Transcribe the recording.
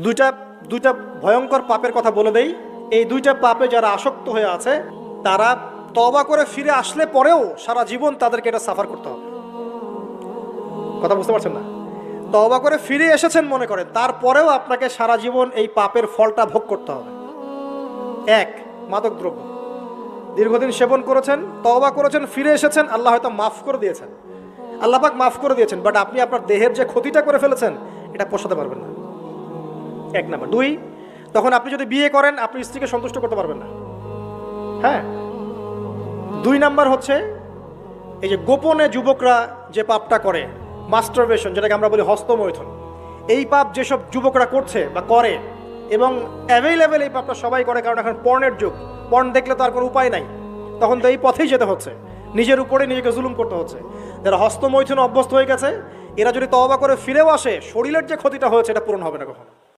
দুইটা দুইটা ভয়ঙ্কর পাপের কথা বলে দেই। এই দুইটা পাপে যারা আসক্ত হয়ে আছে তারা তওবা করে ফিরে আসলে পরেও সারা জীবন তাদেরকে এটা সাফার করতে হবে। কথা বুঝতে পারছেন না? তওবা করে ফিরে এসেছেন মনে করেন, তারপরেও আপনাকে সারা জীবন এই পাপের ফলটা ভোগ করতে হবে। এক, মাদকদ্রব্য দীর্ঘদিন সেবন করেছেন, তওবা করেছেন, ফিরে এসেছেন, আল্লাহ হয়তো মাফ করে দিয়েছেন, আল্লাহ পাক মাফ করে দিয়েছেন, বাট আপনি আপনার দেহের যে ক্ষতিটা করে ফেলেছেন এটা পোষাতে পারবেন না। এক নাম্বার। দুই, তখন আপনি যদি বিয়ে করেন আপনি স্ত্রীকে সন্তুষ্ট করতে পারবেন না। হ্যাঁ। দুই নাম্বার হচ্ছে এই যে গোপনে যুবকরা যে পাপটা করে, মাস্টারবেশন, যেটাকে আমরা বলি হস্তমৈথুন, এই পাপ যেসব যুবকরা করছে বা করে, এবং অ্যাভেলেবেল এই পাপটা সবাই করে, কারণ এখন পর্নের যুগ, পর্ন দেখলে তো আর কোনো উপায় নাই, তখন তো এই পথেই যেতে হচ্ছে, নিজের উপরে নিজেকে জুলুম করতে হচ্ছে। যারা হস্তমৈথুন অভ্যস্ত হয়ে গেছে এরা যদি তওবা করে ফিরেও আসে, শরীরের যে ক্ষতিটা হয়েছে এটা পূরণ হবে না কখনো।